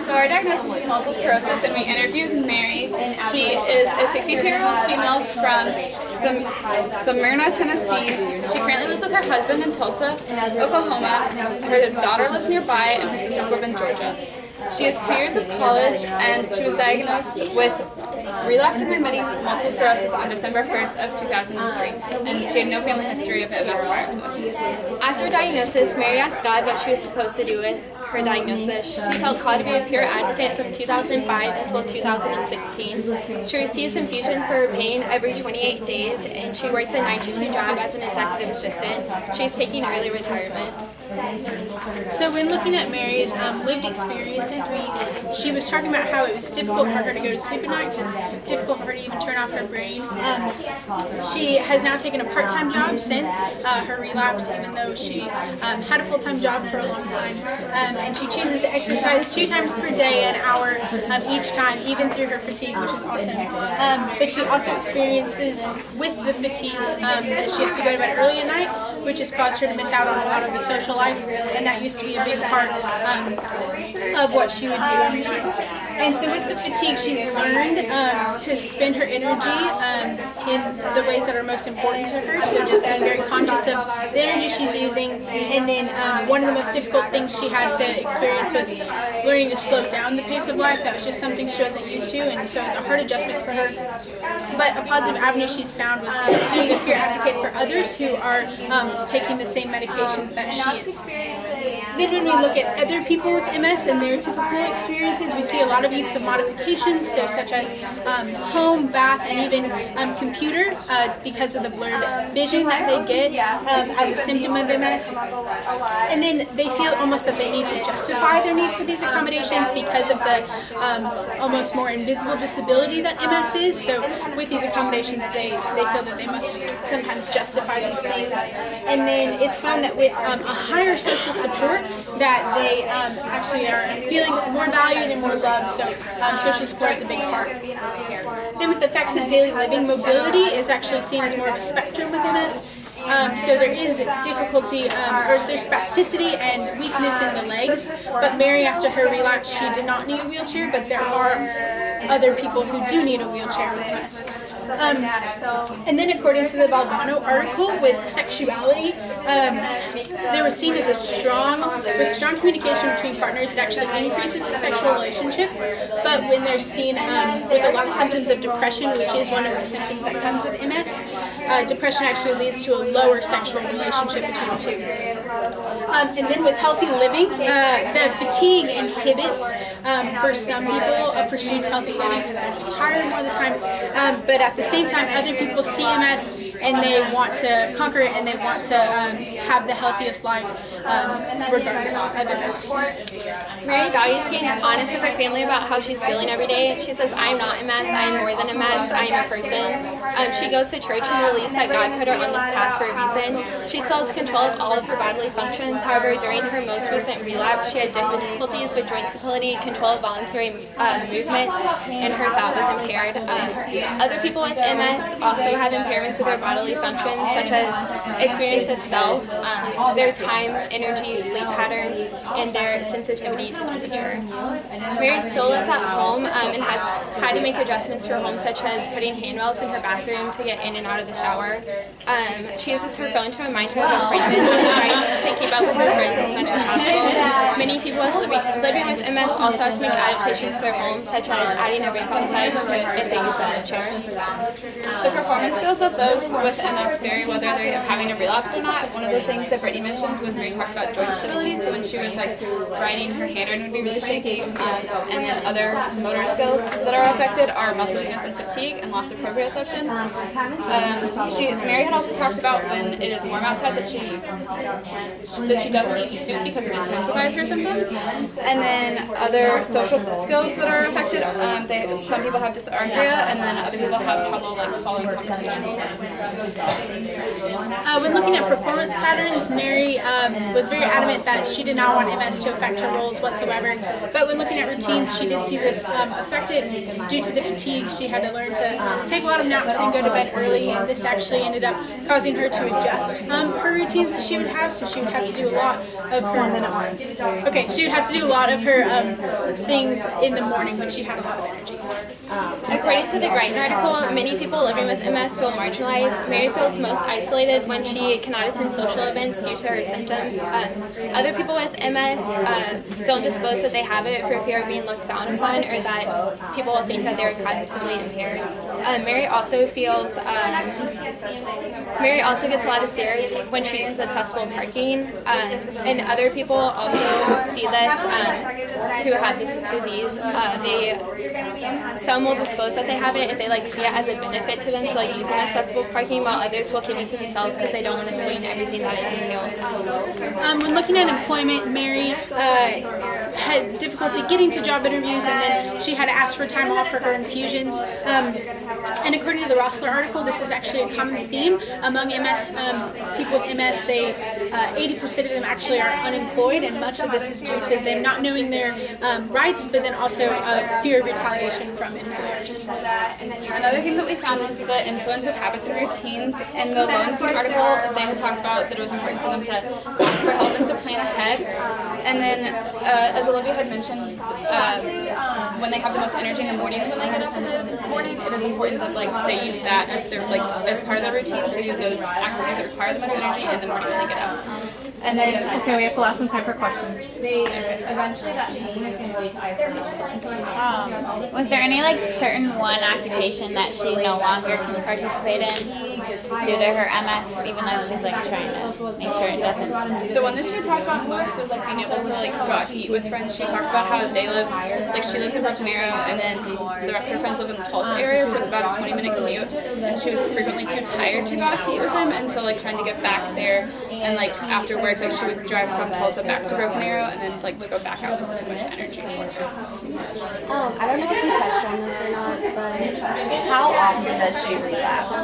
So our diagnosis is multiple sclerosis, and we interviewed Mary. She is a 62-year-old female from Smyrna, Tennessee. She currently lives with her husband in Tulsa, Oklahoma. Her daughter lives nearby, and her sisters live in Georgia. She has 2 years of college, and she was diagnosed with relapsing remitting multiple sclerosis on December 1st of 2003, and she had no family history of MS prior to this. After diagnosis, Mary asked God what she was supposed to do with her diagnosis. She felt called to be a pure advocate from 2005 until 2016. She receives infusion for her pain every 28 days, and she works a 9-to-2 job as an executive assistant. She's taking early retirement. So when looking at Mary's lived experiences, she was talking about how it was difficult for her to go to sleep at night because it's difficult for her to even turn off her brain. She has now taken a part-time job since her relapse, even though she had a full-time job for a long time. And she chooses to exercise 2 times per day, an hour each time, even through her fatigue, which is awesome. But she also experiences with the fatigue that she has to go to bed early at night, which has caused her to miss out on a lot of the social life, and that used to be a big part of what she would do every night. And so with the fatigue, she's learned to spend her energy in the ways that are most important to her, so just being very conscious of the energy she's using. And then one of the most difficult things she had to experience was learning to slow down the pace of life. That was just something she wasn't used to, and so it was a hard adjustment for her. But a positive avenue she's found was being a peer advocate for others who are taking the same medications that she is. Then when we look at other people with MS and their typical experiences, we see a lot of use of modifications, so such as home, bath, and even computer because of the blurred vision that they get as a symptom of MS. And then they feel almost that they need to justify their need for these accommodations because of the almost more invisible disability that MS is. So with these accommodations, they feel that they must sometimes justify these things. And then it's found that with a higher social support, that they actually are feeling more valued and more loved, so social support is a big part. Then with the effects of daily living, mobility is actually seen as more of a spectrum with MS. So there is difficulty, or there's spasticity and weakness in the legs, but Mary, after her relapse, she did not need a wheelchair, but there are other people who do need a wheelchair with MS. And then according to the Balbano article with sexuality, they were seen as strong communication between partners, it actually increases the sexual relationship. But when they're seen with a lot of symptoms of depression, which is one of the symptoms that comes with MS, depression actually leads to a lower sexual relationship between the two. And then with healthy living, the fatigue inhibits, for some people, a pursuit of healthy living because they're just tired more of the time. But at the same time, other people see MS and they want to conquer it and they want to have the healthiest life regardless of MS. Mary values being honest with her family about how she's feeling every day. She says, "I'm not MS, I'm more than a mess, I'm a person." She goes to church and believes that God put her on this path for a reason. She still has control of all of her bodily functions. However, during her most recent relapse, she had difficulties with joint stability, control of voluntary movements, and her thought was impaired. Other people with MS also have impairments with their bodily functions, such as experience of self, their time, energy, sleep patterns, and their sensitivity to temperature. Mary still lives at home and has had to make adjustments to her home, such as putting handrails in her bathroom to get in and out of the shower. She uses her phone to remind her of appointments and tries to keep up with her friends as much as possible. Many people living with MS also have to make adaptations to their home, such as adding a ramp outside if they use a wheelchair. The performance skills of those with MS vary whether they're having a relapse or not. One of the things that Brittany mentioned was Mary talked about joint stability, so when she was writing, her handwriting would be really shaky, and then other motor skills that are affected are muscle weakness and fatigue and loss of proprioception. Mary had also talked about when it is warm outside that she doesn't eat soup because it intensifies her symptoms. And then other social skills that are affected, some people have dysarthria, and then other people have trouble following conversations. When looking at performance patterns, Mary was very adamant that she did not want MS to affect her roles whatsoever. But when looking at routines, she did see this affected due to the fatigue. She had to learn to take a lot of naps and go to bed early, and this actually ended up causing her to adjust her routines that she would have. So she would have to do a lot of her. Okay, she would have to do a lot of her things in the morning when she had a lot of energy. According to the Greitner article, many people living with MS feel marginalized. Mary feels most isolated when she cannot attend social events due to her symptoms. Other people with MS don't disclose that they have it for fear of being looked down upon or that people will think that they're cognitively impaired. Mary also gets a lot of stares when she uses accessible parking, and other people also see this who have this disease. Some will disclose that they have it if they see it as a benefit to them, so using accessible parking, while others will keep it to themselves because they don't want to explain everything that it entails. When looking at employment, Mary had difficulty getting to job interviews, and then she had to ask for time off for her infusions. And according to the Rossler article, this is actually a common theme among MS people with MS. 80% of them actually are unemployed, and much of this is due to them not knowing their rights, but then also fear of retaliation from employers. Another thing that we found was the influence of habits and routines. In the Lowenstein article, they had talked about that it was important for them to ask for help and to plan ahead. And then, as Olivia had mentioned, when they have the most energy in the morning, when they get attended in the morning, it is important that they use that as their as part of their routine to do those activities that require the most energy in the morning when they get up. And then okay, we have to allow some time for questions. Eventually that pain is going to lead to isolation. Was there any certain one occupation that she no longer can participate in due to her MS, even though she's trying to make sure it doesn't? the one that she talked about most was being able to go out to eat with friends. She talked about how they live, she lives in Broken Arrow, and then the rest of her friends live in the Tulsa area, so it's about a 20-minute commute. And she was frequently too tired to go out to eat with them, and so trying to get back there, and after work, she would drive from Tulsa back to Broken Arrow, and then to go back out was too much energy for her. I don't know if you touched on this or not, but how often does she relapse?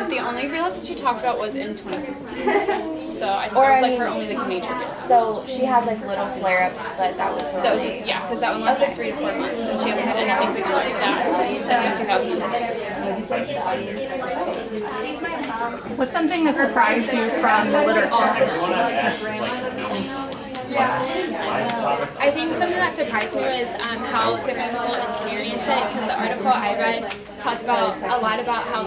The only relapse that she talked about was in 2016. So I think that was her only major relapse. So she has little flare-ups, but that was her That was only. because that one lasted 3 to 4 months, and she hasn't had anything bigger like that since 2010. What's something that surprised you from the literature? I think something that surprised me was how different people experience it, because the article I read talked about a lot about how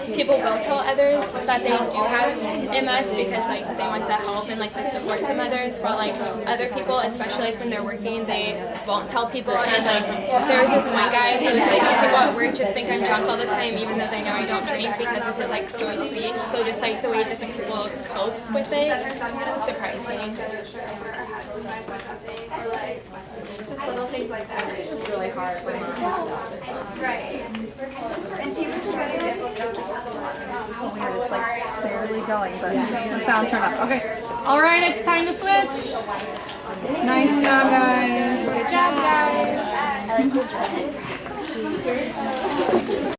people will tell others that they do have MS because they want the help and the support from others, while other people, especially when they're working, they won't tell people. And there was this one guy who was people at work just think I'm drunk all the time even though they know I don't drink because of his slurred speech. So just the way different people cope with it surprised me. Just little things like that. It was really hard for me. Right. And she was really difficult to have a lot of It's barely going, but the sound turned off. Okay. All right, it's time to switch. Nice job, guys. I like the